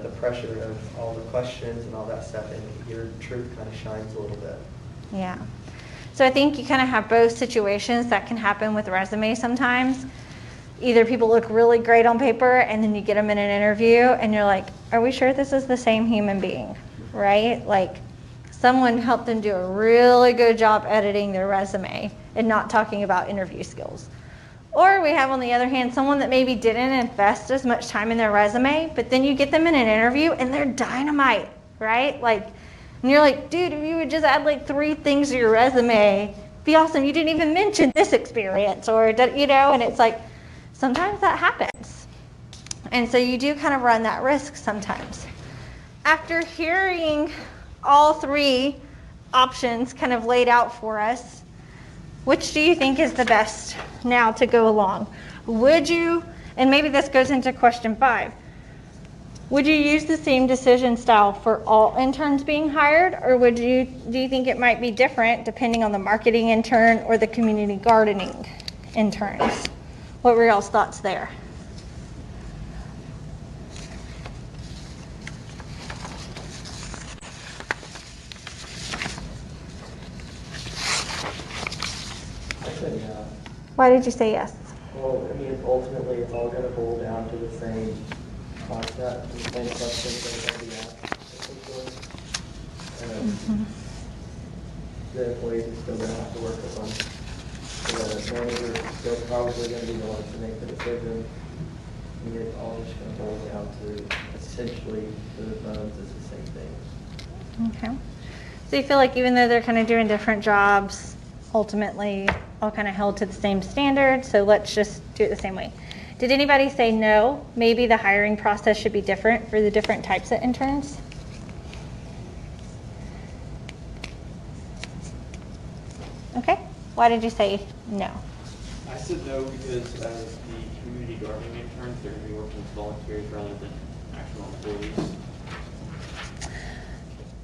the pressure of all the questions and all that stuff, and your truth kind of shines a little bit. Yeah. So I think you kind of have both situations that can happen with resumes sometimes. Either people look really great on paper and then you get them in an interview and you're like, are we sure this is the same human being, right? Like someone helped them do a really good job editing their resume and not talking about interview skills. Or we have, on the other hand, someone that maybe didn't invest as much time in their resume, but then you get them in an interview and they're dynamite, right? Like, and you're like, dude, if you would just add like 3 things to your resume, it'd be awesome. You didn't even mention this experience, or, you know, and it's like, sometimes that happens. And so you do kind of run that risk sometimes. After hearing all 3 options kind of laid out for us, which do you think is the best now to go along? Would you, and maybe this goes into question 5, would you use the same decision style for all interns being hired, or do you think it might be different depending on the marketing intern or the community gardening interns? What were y'all's thoughts there? I said, Why did you say yes? Well, I mean, ultimately, it's all gonna boil down to the same concept, the same questions that are gonna be asked, essentially. And the employees are still gonna have to work with them. The manager is still probably gonna be the ones to make the decision. I mean, it's all just gonna boil down to essentially the bones is the same thing. Okay. So you feel like even though they're kind of doing different jobs, ultimately all kind of held to the same standard, so let's just do it the same way. Did anybody say no? Maybe the hiring process should be different for the different types of interns? Okay. Why did you say no? I said no because as the community gardening interns, they're going to be working with volunteers rather than actual employees.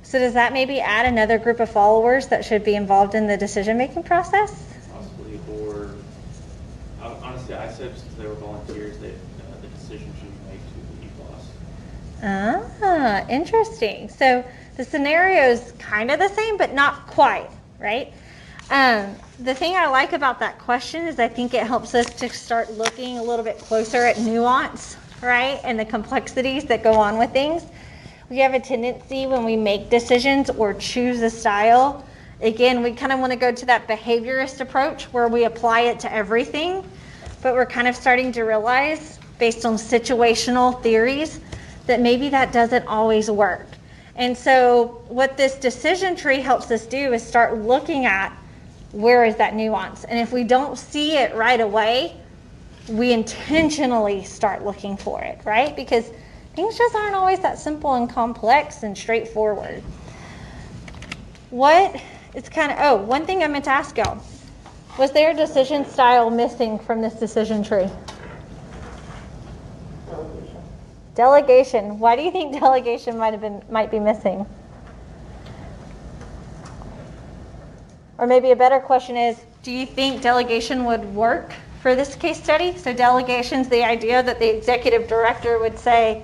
So does that maybe add another group of followers that should be involved in the decision-making process? Possibly, or honestly, I said since they were volunteers, that the decision should be made to the boss. Ah, interesting. So the scenario is kind of the same, but not quite, right? The thing I like about that question is I think it helps us to start looking a little bit closer at nuance, right? And the complexities that go on with things. We have a tendency when we make decisions or choose a style, again, we kind of want to go to that behaviorist approach where we apply it to everything, but we're kind of starting to realize based on situational theories that maybe that doesn't always work. And so what this decision tree helps us do is start looking at where is that nuance. And if we don't see it right away, we intentionally start looking for it, right? Because things just aren't always that simple and complex and straightforward. One thing I meant to ask y'all. Was there a decision style missing from this decision tree? Delegation. Why do you think delegation might be missing? Or maybe a better question is, do you think delegation would work for this case study? So delegation's the idea that the executive director would say,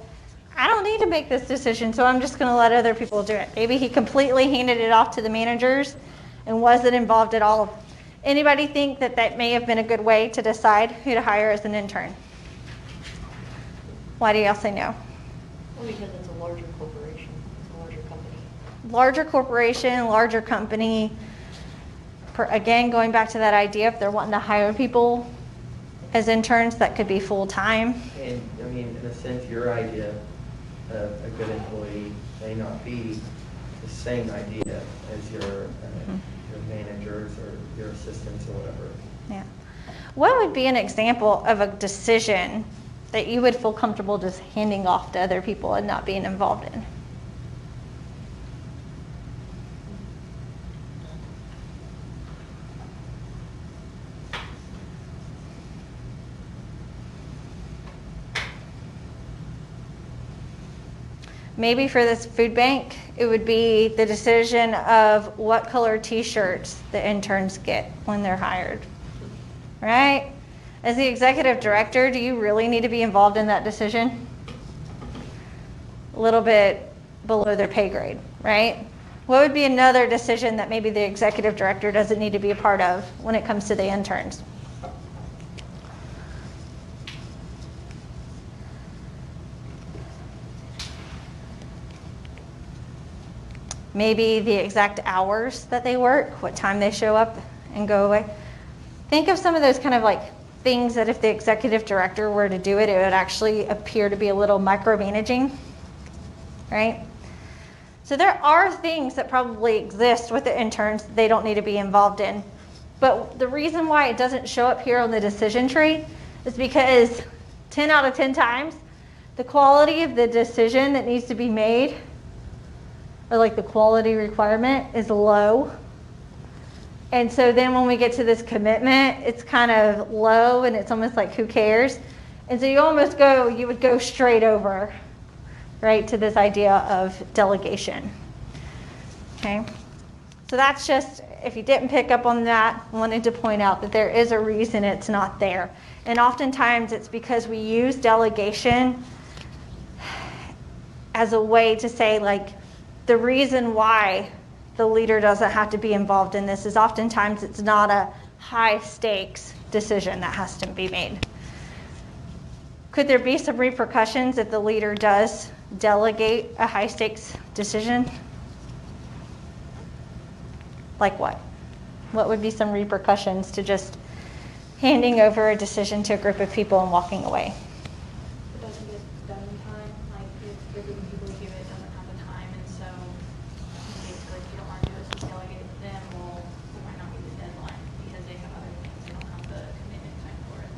I don't need to make this decision, so I'm just going to let other people do it. Maybe he completely handed it off to the managers and wasn't involved at all. Anybody think that that may have been a good way to decide who to hire as an intern? Why do y'all say no? Well, because it's a larger corporation, it's a larger company. Larger corporation, larger company. Again, going back to that idea, if they're wanting to hire people as interns, that could be full-time. And, I mean, in a sense, your idea of a good employee may not be the same idea as your managers or your assistants or whatever. Yeah. What would be an example of a decision that you would feel comfortable just handing off to other people and not being involved in? Maybe for this food bank, it would be the decision of what color t-shirts the interns get when they're hired, right? As the executive director, do you really need to be involved in that decision? A little bit below their pay grade, right? What would be another decision that maybe the executive director doesn't need to be a part of when it comes to the interns? Maybe the exact hours that they work, what time they show up and go away. Think of some of those kind of like things that if the executive director were to do it, it would actually appear to be a little micromanaging, right? So there are things that probably exist with the interns that they don't need to be involved in. But the reason why it doesn't show up here on the decision tree is because 10 out of 10 times, the quality of the decision that needs to be made, or like the quality requirement, is low. And so then when we get to this commitment, it's kind of low and it's almost like, who cares? And so you would go straight over, right, to this idea of delegation. Okay? So that's just, if you didn't pick up on that, I wanted to point out that there is a reason it's not there. And oftentimes it's because we use delegation as a way to say, like, the reason why the leader doesn't have to be involved in this is oftentimes it's not a high stakes decision that has to be made. Could there be some repercussions if the leader does delegate a high stakes decision? Like what? What would be some repercussions to just handing over a decision to a group of people and walking away? It doesn't get done in time, like if the group of people who give it doesn't have the time, and so basically if you don't want to do this, just delegate it to them, well, it might not be the deadline because they have other things, they don't have the commitment time for it.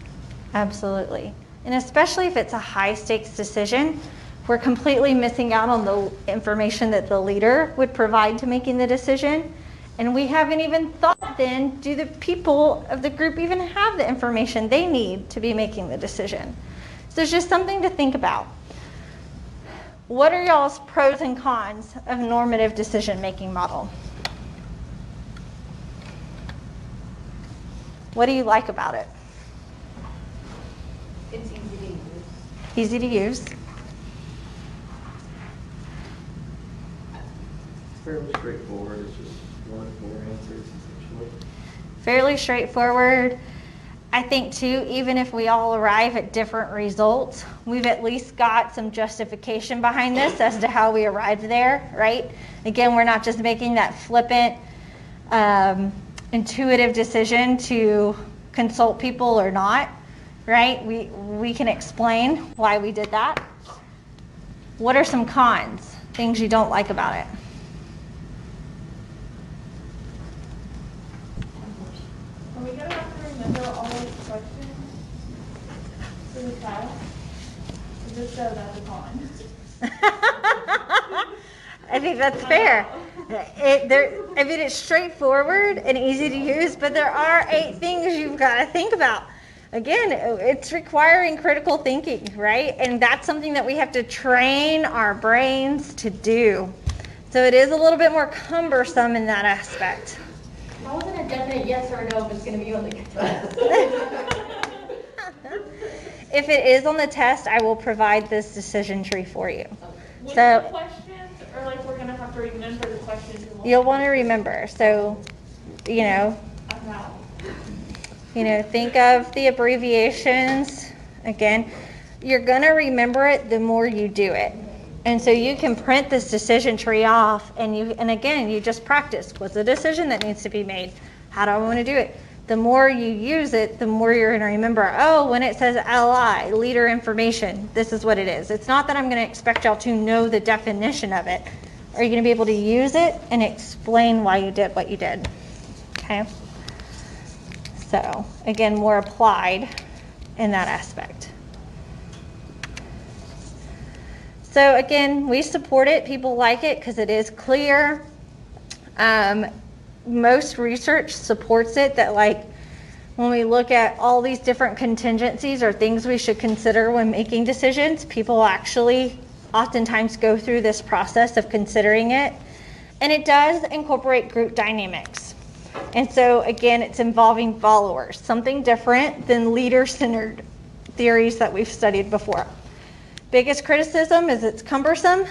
Absolutely. And especially if it's a high stakes decision, we're completely missing out on the information that the leader would provide to making the decision. And we haven't even thought then, do the people of the group even have the information they need to be making the decision? So it's just something to think about. What are y'all's pros and cons of normative decision-making model? What do you like about it? It's easy to use. Easy to use. It's fairly straightforward, it's just one or more answers essentially. Fairly straightforward. I think too, even if we all arrive at different results, we've at least got some justification behind this as to how we arrived there, right? Again, we're not just making that flippant, intuitive decision to consult people or not, right? We can explain why we did that. What are some cons, things you don't like about it? Are we gonna have to remember all those questions for the test? Or just so that's a con? I think that's fair. I mean, it's straightforward and easy to use, but there are 8 things you've got to think about. Again, it's requiring critical thinking, right? And that's something that we have to train our brains to do. So it is a little bit more cumbersome in that aspect. That wasn't a definite yes or no if it's going to be on the test. If it is on the test, I will provide this decision tree for you. With So the questions, or like we're gonna have to remember the questions? you'll want to remember. So, About. Think of the abbreviations. Again, you're going to remember it the more you do it. And so you can print this decision tree off and again, you just practice. What's the decision that needs to be made? How do I want to do it? The more you use it, the more you're going to remember, when it says LI, leader information, this is what it is. It's not that I'm going to expect y'all to know the definition of it. Are you going to be able to use it and explain why you did what you did? Okay. So, again, more applied in that aspect. So, again, we support it. People like it because it is clear. Most research supports it that, when we look at all these different contingencies or things we should consider when making decisions, people actually oftentimes go through this process of considering it. And it does incorporate group dynamics. And so, again, it's involving followers, something different than leader-centered theories that we've studied before. Biggest criticism is it's cumbersome,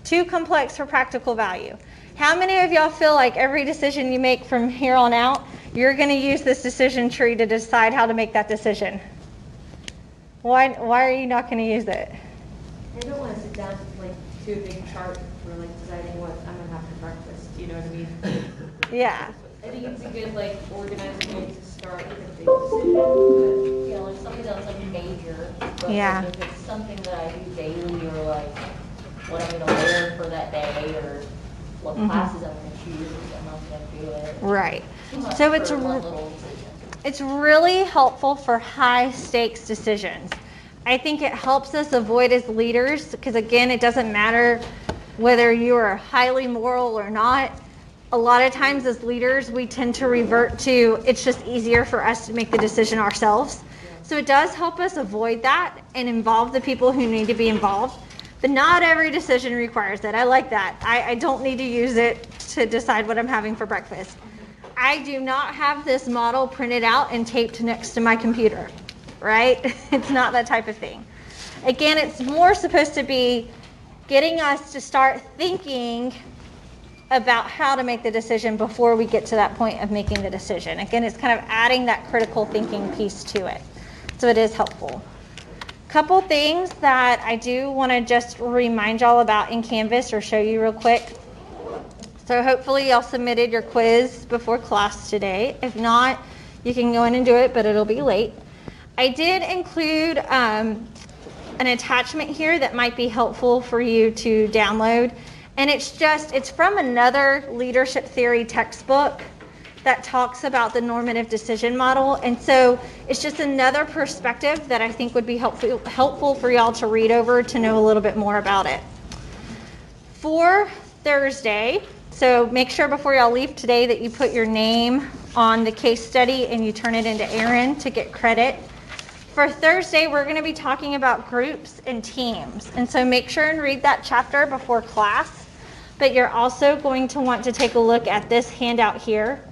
too complex for practical value. How many of y'all feel like every decision you make from here on out, you're going to use this decision tree to decide how to make that decision? Why are you not going to use it? I don't want to sit down to a big chart for deciding what I'm gonna have for breakfast. You know what I mean? Yeah. I think it's a good organized way to start with a big decision. Yeah, like something that's major. But Yeah. if it's something that I do daily or what I'm gonna wear for that day or what classes I'm gonna choose, I'm not gonna do it. Right. Too much So for it's one little decision. It's really helpful for high stakes decisions. I think it helps us avoid as leaders, because again, it doesn't matter whether you are highly moral or not. A lot of times as leaders, we tend to revert to, it's just easier for us to make the decision ourselves. So it does help us avoid that and involve the people who need to be involved. But not every decision requires it. I like that. I don't need to use it to decide what I'm having for breakfast. I do not have this model printed out and taped next to my computer, right? It's not that type of thing. Again, it's more supposed to be getting us to start thinking about how to make the decision before we get to that point of making the decision. Again, it's kind of adding that critical thinking piece to it. So it is helpful. Couple things that I do want to just remind y'all about in Canvas or show you real quick. So hopefully y'all submitted your quiz before class today. If not, you can go in and do it, but it'll be late. I did include an attachment here that might be helpful for you to download. And it's from another leadership theory textbook that talks about the normative decision model. And so it's just another perspective that I think would be helpful for y'all to read over to know a little bit more about it. For Thursday, so make sure before y'all leave today that you put your name on the case study and you turn it into Aaron to get credit. For Thursday, we're going to be talking about groups and teams. And so make sure and read that chapter before class. But you're also going to want to take a look at this handout here.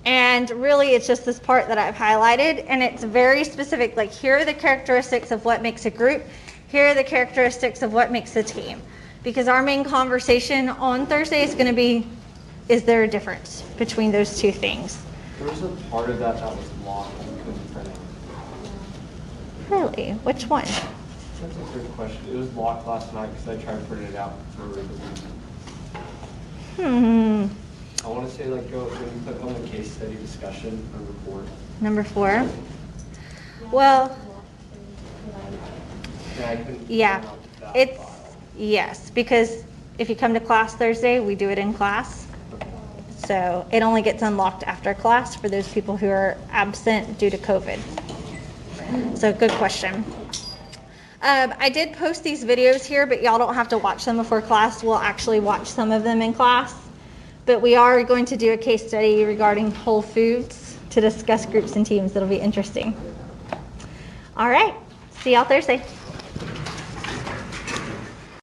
And really, it's just this part that I've highlighted. And it's very specific. Like, here are the characteristics of what makes a group. Here are the characteristics of what makes a team. Because our main conversation on Thursday is going to be, is there a difference between those two things? There was a part of that was locked and couldn't print it. Really? Which one? That's a good question. It was locked last night because I tried to print it out for the week. I want to say, like, go when you click on the case study discussion or report. Number 4. Well, Yeah, I couldn't yeah, print out that it's, file. yes, because if you come to class Thursday, we do it in class. So it only gets unlocked after class for those people who are absent due to COVID. So good question. I did post these videos here, but y'all don't have to watch them before class. We'll actually watch some of them in class. But we are going to do a case study regarding Whole Foods to discuss groups and teams. That'll be interesting. All right. See y'all Thursday.